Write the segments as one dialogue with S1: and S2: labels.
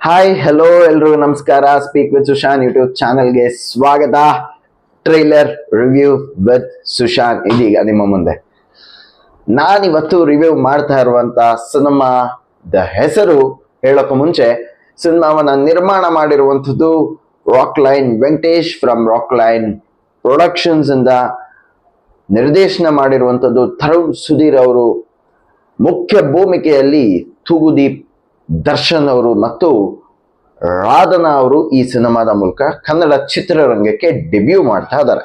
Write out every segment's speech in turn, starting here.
S1: Hi hello ಎಲ್ರಿಗೂ ನಮಸ್ಕಾರ. Speak with Sushan YouTube ಚಾನೆಲ್ಗೆ ಸ್ವಾಗತ. ಟ್ರೈಲರ್ ರಿವ್ಯೂ ವಿತ್ ಸುಶಾನ್ ಇದೀಗ ನಿಮ್ಮ ಮುಂದೆ. ನಾನಿವತ್ತು ರಿವ್ಯೂ ಮಾಡ್ತಾ ಇರುವಂತ ಸಿನಿಮಾದ ಹೆಸರು ಹೇಳೋಕೆ ಮುಂಚೆ, ಸಿನಿಮಾವನ್ನ ನಿರ್ಮಾಣ ಮಾಡಿರುವಂಥದ್ದು rock line Venkatesh from rock line productions ಇಂದ, ನಿರ್ದೇಶನ ಮಾಡಿರುವಂಥದ್ದು ತರುಣ್ ಸುಧೀರ್ ಅವರು, ಮುಖ್ಯ ಭೂಮಿಕೆಯಲ್ಲಿ ತೂಗುದೀಪ್, ದರ್ಶನ್ ಅವರು ಮತ್ತು ರಾಧನಾ ಅವರು ಈ ಸಿನಿಮಾದ ಮೂಲಕ ಕನ್ನಡ ಚಿತ್ರರಂಗಕ್ಕೆ ಡೆಬ್ಯೂ ಮಾಡ್ತಾ ಇದ್ದಾರೆ.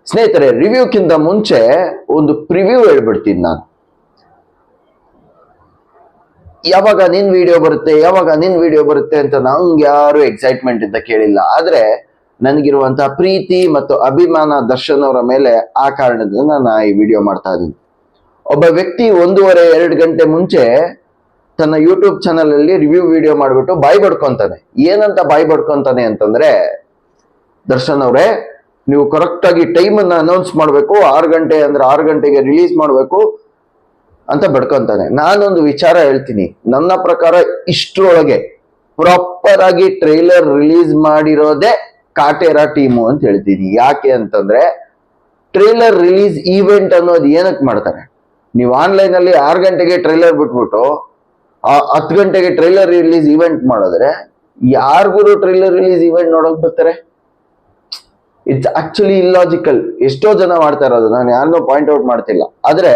S1: ಸ್ನೇಹಿತರೆ, ರಿವ್ಯೂಕ್ಕಿಂತ ಮುಂಚೆ ಒಂದು ಪ್ರಿವ್ಯೂ ಹೇಳ್ಬಿಡ್ತೀನಿ ನಾನು. ಯಾವಾಗ ನಿನ್ ವಿಡಿಯೋ ಬರುತ್ತೆ ಅಂತ ನಂಗೆ ಯಾರು ಎಕ್ಸೈಟ್ಮೆಂಟ್ ಇಂದ ಕೇಳಿಲ್ಲ. ಆದ್ರೆ ನನಗಿರುವಂತಹ ಪ್ರೀತಿ ಮತ್ತು ಅಭಿಮಾನ ದರ್ಶನ್ ಅವರ ಮೇಲೆ ಆ ಕಾರಣದಿಂದ ನಾನು ಈ ವಿಡಿಯೋ ಮಾಡ್ತಾ ಇದ್ದೀನಿ. ಒಬ್ಬ ವ್ಯಕ್ತಿ 1.5-2 ಗಂಟೆ ಮುಂಚೆ ತನ್ನ ಯೂಟ್ಯೂಬ್ ಚಾನಲ್ ಅಲ್ಲಿ ರಿವ್ಯೂ ವಿಡಿಯೋ ಮಾಡ್ಬಿಟ್ಟು ಬಾಯಿ ಬಡ್ಕೊಂತಾನೆ. ಏನಂತ ಬಾಯಿ ಬಡ್ಕೊಂತಾನೆ ಅಂತಂದ್ರೆ, ದರ್ಶನ್ ಅವರೇ ನೀವು ಕರೆಕ್ಟ್ ಆಗಿ ಟೈಮ್ ಅನ್ನ ಅನೌನ್ಸ್ ಮಾಡ್ಬೇಕು, 6 ಗಂಟೆ ಅಂದ್ರೆ 6 ಗಂಟೆಗೆ ರಿಲೀಸ್ ಮಾಡ್ಬೇಕು ಅಂತ ಬಡ್ಕೊಂತಾನೆ. ನಾನೊಂದು ವಿಚಾರ ಹೇಳ್ತೀನಿ. ನನ್ನ ಪ್ರಕಾರ ಇಷ್ಟರೊಳಗೆ ಪ್ರಾಪರ್ ಆಗಿ ಟ್ರೈಲರ್ ರಿಲೀಸ್ ಮಾಡಿರೋದೇ ಕಾಟೇರ ಟೀಮು ಅಂತ ಹೇಳ್ತೀನಿ. ಯಾಕೆ ಅಂತಂದ್ರೆ, ಟ್ರೈಲರ್ ರಿಲೀಸ್ ಈವೆಂಟ್ ಅನ್ನೋದು ಏನಕ್ಕೆ ಮಾಡ್ತಾರೆ? ನೀವು ಆನ್ಲೈನ್ ಅಲ್ಲಿ 6 ಗಂಟೆಗೆ ಟ್ರೈಲರ್ ಬಿಟ್ಬಿಟ್ಟು 10 ಗಂಟೆಗೆ ಟ್ರೈಲರ್ ರಿಲೀಸ್ ಇವೆಂಟ್ ಮಾಡಿದ್ರೆ ಯಾರಿಗೂ ಟ್ರೈಲರ್ ರಿಲೀಸ್ ಇವೆಂಟ್ ನೋಡಕ್ ಬರ್ತಾರೆ? It's actually illogical. ಎಷ್ಟೋ ಜನ ಮಾಡ್ತಾ ಇರೋದು, ನಾನು ಯಾರನ್ನೂ ಪಾಯಿಂಟ್ ಔಟ್ ಮಾಡ್ತಿಲ್ಲ. ಆದ್ರೆ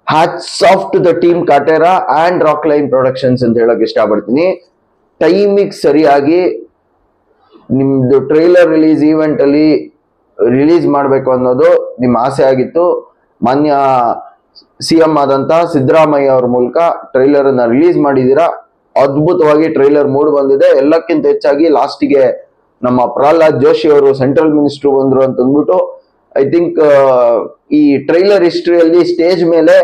S1: hats off to the team Kaatera and Rockline Productions ಅಂತ ಹೇಳಕ್ ಇಷ್ಟಪಡ್ತೀನಿ. ಟೈಮಿಗೆ ಸರಿಯಾಗಿ ನಿಮ್ದು ಟ್ರೈಲರ್ ರಿಲೀಸ್ ಈವೆಂಟ್ ಅಲ್ಲಿ ರಿಲೀಸ್ ಮಾಡ್ಬೇಕು ಅನ್ನೋದು ನಿಮ್ಮ ಆಸೆ ಆಗಿತ್ತು. ಮಾನ್ಯ CM ಆದಂತ ಸಿದ್ದರಾಮಯ್ಯ ಅವ್ರ ಮೂಲಕ ಟ್ರೈಲರ್ ಅನ್ನ ರಿಲೀಸ್ ಮಾಡಿದೀರಾ. ಅದ್ಭುತವಾಗಿ ಟ್ರೈಲರ್ ಮೂಡ್ ಬಂದಿದೆ. ಎಲ್ಲಕ್ಕಿಂತ ಹೆಚ್ಚಾಗಿ ಲಾಸ್ಟಿಗೆ ನಮ್ಮ ಪ್ರಹ್ಲಾದ್ ಜೋಶಿ ಅವರು ಸೆಂಟ್ರಲ್ ಮಿನಿಸ್ಟರ್ ಬಂದ್ರು ಅಂತ ಅಂದ್ಬಿಟ್ಟು, ಐ ಥಿಂಕ್ ಈ ಟ್ರೈಲರ್ ಹಿಸ್ಟ್ರಿಯಲ್ಲಿ ಸ್ಟೇಜ್ ಮೇಲೆ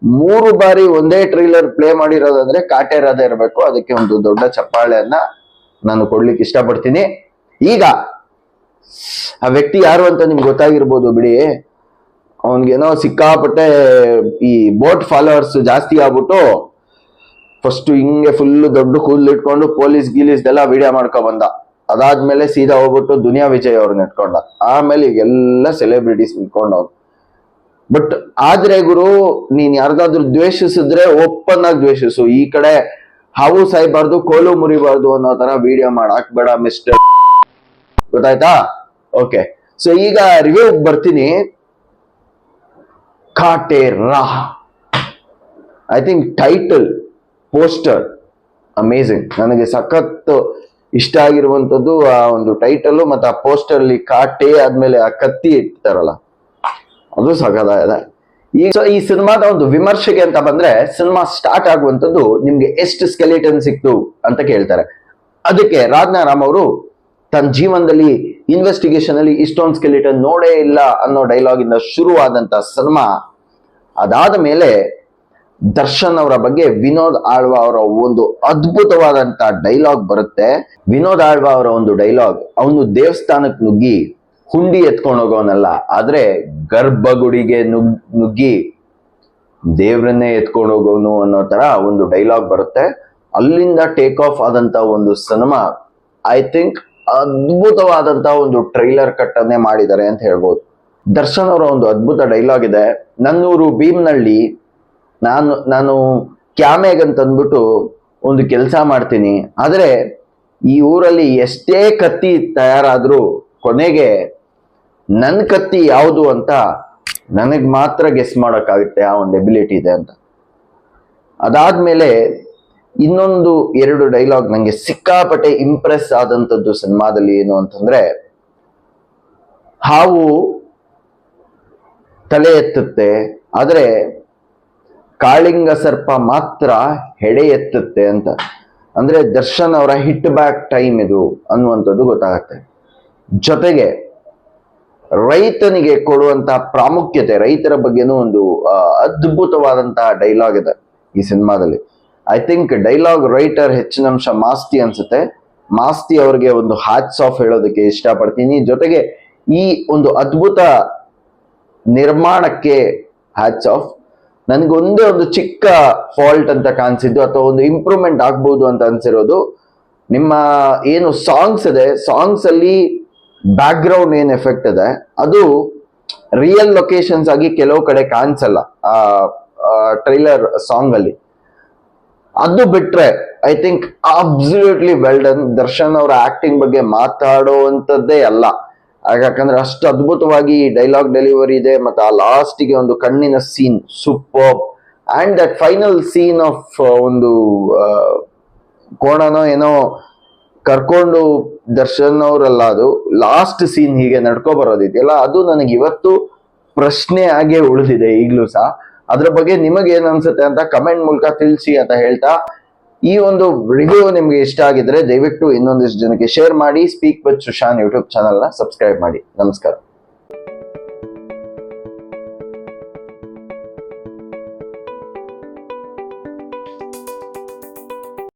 S1: 3 ಬಾರಿ ಒಂದೇ ಟ್ರೈಲರ್ ಪ್ಲೇ ಮಾಡಿರೋದಂದ್ರೆ ಕಾಟೇರದೇ ಇರಬೇಕು. ಅದಕ್ಕೆ ಒಂದು ದೊಡ್ಡ ಚಪ್ಪಾಳೆಯನ್ನ ನಾನು ಕೊಡ್ಲಿಕ್ಕೆ ಇಷ್ಟಪಡ್ತೀನಿ. ಈಗ ಆ ವ್ಯಕ್ತಿ ಯಾರು ಅಂತ ನಿಮ್ಗೆ ಗೊತ್ತಾಗಿರ್ಬೋದು ಬಿಡಿ. ಅವನ್ಗೇನೋ ಸಿಕ್ಕಾಪಟ್ಟೆ ಈ ಬೋಟ್ ಫಾಲೋವರ್ಸ್ ಜಾಸ್ತಿ ಆಗ್ಬಿಟ್ಟು ಫಸ್ಟ್ ಹಿಂಗೆ ಫುಲ್ ದೊಡ್ಡ ಕೂದಲು ಇಟ್ಕೊಂಡು ಪೊಲೀಸ್ ಗೀಲೀಸ್ದೆಲ್ಲ ವಿಡಿಯೋ ಮಾಡ್ಕೊ ಬಂದ. ಅದಾದ್ಮೇಲೆ ಸೀದಾ ಹೋಗ್ಬಿಟ್ಟು ದುನಿಯಾ ವಿಜಯ್ ಅವ್ರನ್ನ ಇಟ್ಕೊಂಡ. ಆಮೇಲೆ ಈಗೆಲ್ಲ ಸೆಲೆಬ್ರಿಟೀಸ್ ಇಟ್ಕೊಂಡವ್ರು. ಬಟ್ ಆದ್ರೆ ಗುರು, ನೀನ್ ಯಾರಿಗಾದ್ರೂ ದ್ವೇಷಿಸಿದ್ರೆ ಓಪನ್ ಆಗಿ ದ್ವೇಷಿಸು. ಈ ಕಡೆ ಹಾವು ಸಾಯ್ಬಾರ್ದು, ಕೋಲು ಮುರಿಬಾರ್ದು ಅನ್ನೋ ತರ ವಿಡಿಯೋ ಮಾಡಾಕ್ಬೇಡ ಮಿಸ್ಟರ್. ಗೊತ್ತಾಯ್ತಾ? ಓಕೆ, ಸೊ ಈಗ ರಿವ್ಯೂ ಬರ್ತೀನಿ. Kaatera, I think title, poster amazing. ನನಗೆ ಸಖತ್ ಇಷ್ಟ ಆಗಿರುವಂತದ್ದು ಆ ಒಂದು ಟೈಟಲ್ ಮತ್ತು ಆ ಪೋಸ್ಟರ್ ಅಲ್ಲಿ ಕಾಟೆ ಆದ್ಮೇಲೆ ಆ ಕತ್ತಿ ಇಡ್ತಾರಲ್ಲ, ಅದು ಸಖತ್ತಾಗಿದೆ. ಈ ಸಿನಿಮಾದ ಒಂದು ವಿಮರ್ಶೆಗೆ ಅಂತ ಬಂದ್ರೆ, ಸಿನಿಮಾ ಸ್ಟಾರ್ಟ್ ಆಗುವಂತದ್ದು ನಿಮ್ಗೆ ಎಷ್ಟು ಸ್ಕೆಲಿಟನ್ ಸಿಕ್ತು ಅಂತ ಕೇಳ್ತಾರೆ. ಅದಕ್ಕೆ ರಾಧನಾ ರಾಮ್ ಅವರು ತನ್ನ ಜೀವನದಲ್ಲಿ ಇನ್ವೆಸ್ಟಿಗೇಷನ್ ಅಲ್ಲಿ ಇಷ್ಟೊಂದು ಸ್ಕೆಲಿಟನ್ ನೋಡೇ ಇಲ್ಲ ಅನ್ನೋ ಡೈಲಾಗ್ ಇಂದ ಶುರುವಾದಂತ ಸಿನಿಮಾ. ಅದಾದ ಮೇಲೆ ದರ್ಶನ್ ಅವರ ಬಗ್ಗೆ ವಿನೋದ್ ಆಳ್ವಾ ಅವರ ಒಂದು ಅದ್ಭುತವಾದಂತ ಡೈಲಾಗ್ ಬರುತ್ತೆ. ವಿನೋದ್ ಆಳ್ವಾ ಅವರ ಒಂದು ಡೈಲಾಗ್, ಅವನು ದೇವಸ್ಥಾನಕ್ಕೆ ನುಗ್ಗಿ ಹುಂಡಿ ಎತ್ಕೊಂಡು ಹೋಗೋನಲ್ಲ, ಆದ್ರೆ ಗರ್ಭಗುಡಿಗೆ ನುಗ್ಗಿ ದೇವ್ರನ್ನೇ ಎತ್ಕೊಂಡು ಹೋಗೋನು ಅನ್ನೋ ತರ ಒಂದು ಡೈಲಾಗ್ ಬರುತ್ತೆ. ಅಲ್ಲಿಂದ ಟೇಕ್ ಆಫ್ ಆದಂತ ಒಂದು ಸಿನಿಮಾ. ಐ ಥಿಂಕ್ ಅದ್ಭುತವಾದಂತ ಒಂದು ಟ್ರೈಲರ್ ಕಟ್ ಅನ್ನೇ ಮಾಡಿದ್ದಾರೆ ಅಂತ ಹೇಳ್ಬೋದು. ದರ್ಶನ್ ಅವರ ಒಂದು ಅದ್ಭುತ ಡೈಲಾಗ್ ಇದೆ. ನನ್ನೂರು ಭೀಮ್ನಳ್ಳಿ, ನಾನು ಕ್ಯಾಮೆಗ್ ಅಂತ ಅಂದ್ಬಿಟ್ಟು ಒಂದು ಕೆಲಸ ಮಾಡ್ತೀನಿ, ಆದ್ರೆ ಈ ಊರಲ್ಲಿ ಎಷ್ಟೇ ಕತ್ತಿ ತಯಾರಾದ್ರೂ ಕೊನೆಗೆ ನನ್ನ ಕತ್ತಿ ಯಾವುದು ಅಂತ ನನಗ್ ಮಾತ್ರ ಗೆಸ್ ಮಾಡೋಕ್ಕಾಗುತ್ತೆ. ಆ ಒಂದು ಎಬಿಲಿಟಿ ಇದೆ ಅಂತ. ಅದಾದ್ಮೇಲೆ ಇನ್ನೊಂದು 2 ಡೈಲಾಗ್ ನಂಗೆ ಸಿಕ್ಕಾಪಟ್ಟೆ ಇಂಪ್ರೆಸ್ ಆದಂಥದ್ದು ಸಿನಿಮಾದಲ್ಲಿ. ಏನು ಅಂತಂದ್ರೆ, ಹಾವು ತಲೆ ಎತ್ತುತ್ತೆ, ಆದ್ರೆ ಕಾಳಿಂಗ ಸರ್ಪ ಮಾತ್ರ ಹೆಡೆ ಎತ್ತುತ್ತೆ ಅಂತ. ಅಂದ್ರೆ ದರ್ಶನ್ ಅವರ ಹಿಟ್ ಬ್ಯಾಕ್ ಟೈಮ್ ಇದು ಅನ್ನುವಂಥದ್ದು ಗೊತ್ತಾಗತ್ತೆ. ಜೊತೆಗೆ ರೈತನಿಗೆ ಕೊಡುವಂತ ಪ್ರಾಮುಖ್ಯತೆ, ರೈತರ ಬಗ್ಗೆನೂ ಒಂದು ಅದ್ಭುತವಾದಂತಹ ಡೈಲಾಗ್ ಇದೆ ಈ ಸಿನಿಮಾದಲ್ಲಿ. ಐ ಥಿಂಕ್ ಡೈಲಾಗ್ ರೈಟರ್ ಹೆಚ್ಚಿನ ಅಂಶ ಮಾಸ್ತಿ ಅನ್ಸುತ್ತೆ. ಮಾಸ್ತಿ ಅವರಿಗೆ ಒಂದು ಹ್ಯಾಟ್ಸ್ ಆಫ್ ಹೇಳೋದಕ್ಕೆ ಇಷ್ಟಪಡ್ತೀನಿ. ಜೊತೆಗೆ ಈ ಒಂದು ಅದ್ಭುತ ನಿರ್ಮಾಣಕ್ಕೆ ಹ್ಯಾಟ್ಸ್ ಆಫ್. ನನ್ಗೊಂದೇ ಒಂದು ಚಿಕ್ಕ ಫಾಲ್ಟ್ ಅಂತ ಕಾಣಿಸಿದ್ದು ಅಥವಾ ಒಂದು ಇಂಪ್ರೂವ್ಮೆಂಟ್ ಆಗ್ಬೋದು ಅಂತ ಅನ್ಸಿರೋದು, ನಿಮ್ಮ ಏನು ಸಾಂಗ್ಸ್ ಇದೆ, ಸಾಂಗ್ಸ್ ಅಲ್ಲಿ ಬ್ಯಾಕ್ ಗ್ರೌಂಡ್ ಏನ್ ಎಫೆಕ್ಟ್ ಇದೆ ಅದು ರಿಯಲ್ ಲೊಕೇಶನ್ಸ್ ಆಗಿ ಕೆಲವು ಕಡೆ ಕಾಣಿಸಲ್ಲ ಆ ಟ್ರೈಲರ್ ಸಾಂಗ್ ಅಲ್ಲಿ. ಅದು ಬಿಟ್ರೆ I think absolutely well done. Darshan ಅವರ ಆಕ್ಟಿಂಗ್ ಬಗ್ಗೆ ಮಾತಾಡುವಂಥದ್ದೇ ಅಲ್ಲ, ಯಾಕಂದ್ರೆ ಅಷ್ಟು ಅದ್ಭುತವಾಗಿ ಡೈಲಾಗ್ ಡೆಲಿವರಿ ಇದೆ. ಮತ್ತೆ ಆ ಲಾಸ್ಟಿಗೆ ಒಂದು ಕಣ್ಣಿನ scene super, and that final scene of ಒಂದು ಕೋಣನೋ ಏನೋ ಕರ್ಕೊಂಡು ದರ್ಶನ್ ಅವರಲ್ಲ, ಅದು ಲಾಸ್ಟ್ ಸೀನ್ ಹೀಗೆ ನಡ್ಕೊ ಬರೋದಿದೆಯಲ್ಲ, ಅದು ನನಗೆ ಇವತ್ತು ಪ್ರಶ್ನೆ ಆಗೇ ಉಳಿದಿದೆ ಈಗ್ಲೂ ಸಹ. ಅದ್ರ ಬಗ್ಗೆ ನಿಮಗೆ ಏನ್ ಅನ್ಸುತ್ತೆ ಅಂತ ಕಮೆಂಟ್ ಮೂಲಕ ತಿಳಿಸಿ ಅಂತ ಹೇಳ್ತಾ, ಈ ಒಂದು ವಿಡಿಯೋ ನಿಮ್ಗೆ ಇಷ್ಟ ಆಗಿದ್ರೆ ದಯವಿಟ್ಟು ಇನ್ನೊಂದಿಷ್ಟು ಜನಕ್ಕೆ ಶೇರ್ ಮಾಡಿ. Speak with Sushant YouTube channel ನ ಸಬ್ಸ್ಕ್ರೈಬ್ ಮಾಡಿ. ನಮಸ್ಕಾರ.